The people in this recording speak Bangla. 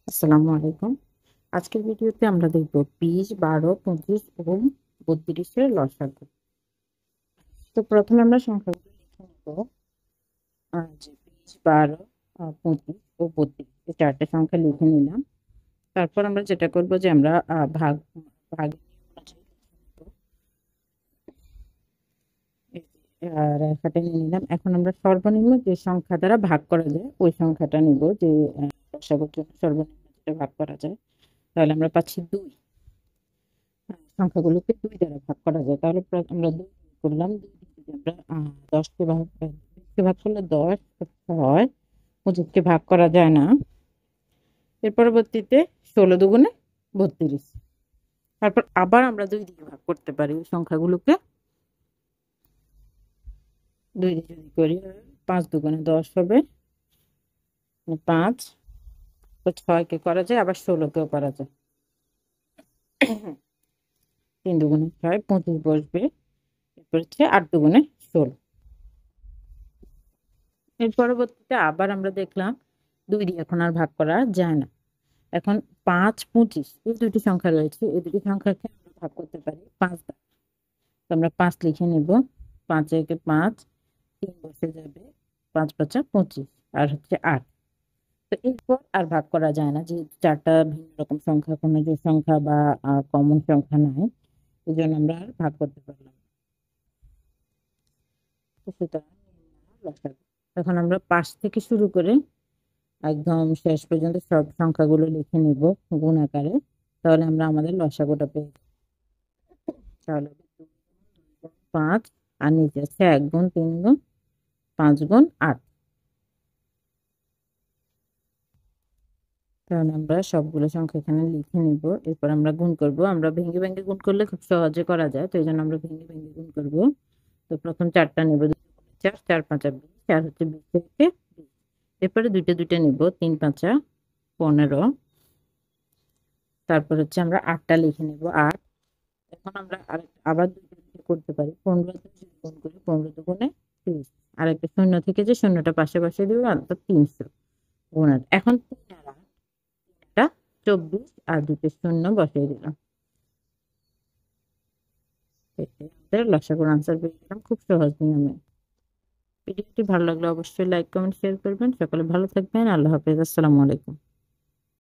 আসসালামু আলাইকুম। আজকের ভিডিওতে আমরা দেখব ২০, ১২, ২৫ এবং ৩২ এর লসাগু। তো প্রথমে আমরা সংখ্যাগুলো লিখে নেব। যে ২০, ১২, ২৫ ও ৩২ এই ৪ টা সংখ্যা লিখে নিলাম। তারপর আমরা যেটা করব যে আমরা ভাগ অনুযায়ী লিখে নেব। এই যে রেখাটা নিয়ে নিলাম। এখন আমরা সর্বনিম্ন যে সংখ্যা দ্বারা ভাগ করা যায় ওই সংখ্যাটা নিব, যে লসাগুর জন্য সর্বনিম্ন যেটা ভাগ করা যায়। তাহলে আমরা পাচ্ছি ২। সংখ্যাগুলোকে ২ দ্বারা ভাগ করা যায়। তাহলে আমরা ২ করলাম। ২ দিয়ে যদি আমরা ১০ কে ভাগ ২০ কে ভাগ করলে ১০ হয়। ২৫ কে ভাগ করা যায় না। এর পরবর্তীতে ১৬ দুগুণে ৩২। তারপর আবার আমরা ২ দিয়ে ভাগ করতে পারি ওই সংখ্যাগুলোকে। ২ দিয়ে যদি করি ৫ দুগুণে ১০ হবে। ৫, ৬ কে করা যায়, আবার ১৬ কেও করা যায়। ৩ দুগুণে ৬, ২৫ বসবে। এরপর হচ্ছে ৮ দুগুণে ১৬। এর পরবর্তীতে আবার আমরা দেখলাম ২ দিয়ে এখন আর ভাগ করা যায় না। এখন ৫, ২৫ এই দুটি সংখ্যা রয়েছে। এই দুটি সংখ্যাকে আমরা ভাগ করতে পারি ৫ দ্বারা। তো আমরা ৫ লিখে নেব। ৫ একে ৫, ৩ বসে যাবে। ৫ ৫ ২৫ আর হচ্ছে ৮। তো এরপর আর ভাগ করা যায় না, যেহেতু ৪ টা ভিন্ন রকম সংখ্যা, কোনো জোড় সংখ্যা বা কমন সংখ্যা নাই। এজন্য আমরা আর ভাগ করতে পারলাম না। তো সুতরাং লসাগু। এখন আমরা ৫ থেকে শুরু করে একদম শেষ পর্যন্ত সব সংখ্যাগুলো লিখে নিব গুণ আকারে। তাহলে আমরা আমাদের লসাগুটা পেয়ে যাবো। তাহলে ২ গুণ ৫ আর নিচে আছে ১ গুণ ৩ গুণ ৫ গুণ ৮। তাহলে আমরা সবগুলো সংখ্যা এখানে লিখে নিব। এরপর আমরা গুণ করব। আমরা ভেঙে ভেঙে গুণ করলে খুব সহজে করা যায়। তো এইজন্য আমরা ভেঙে ভেঙে গুণ করব। তো প্রথম ৪ টা নিব। ২ গুণে ৪, ৪ ৫ ২০ আর হচ্ছে ২০ থেকে ২০। এরপরে দুইটা নিব। ৩ ৫ ১৫। তারপর হচ্ছে আমরা ৮ টা লিখে নিব। ৮। এখন আমরা আবার দুইটা করতে পারি। ১৫ দিয়ে যদি গুণ করি ১৫ দুগুণে ৩০। আর একটা শূন্য থেকে যে শূন্যটা পাশে বসিয়ে দিব, অর্থাৎ ৩০০ গুণ ৮। এখন ৩ আর ৮ টা ২৪ আর ২ টা শূন্য বসিয়ে দিলাম। আমাদের লসাগুর আনসার পেয়ে গেলাম খুব সহজ নিয়মে। ভিডিওটি ভালো লাগলে অবশ্যই লাইক, কমেন্ট, শেয়ার করবেন। সকলে ভালো থাকবেন। আল্লাহ হাফেজ। আসসালামু আলাইকুম।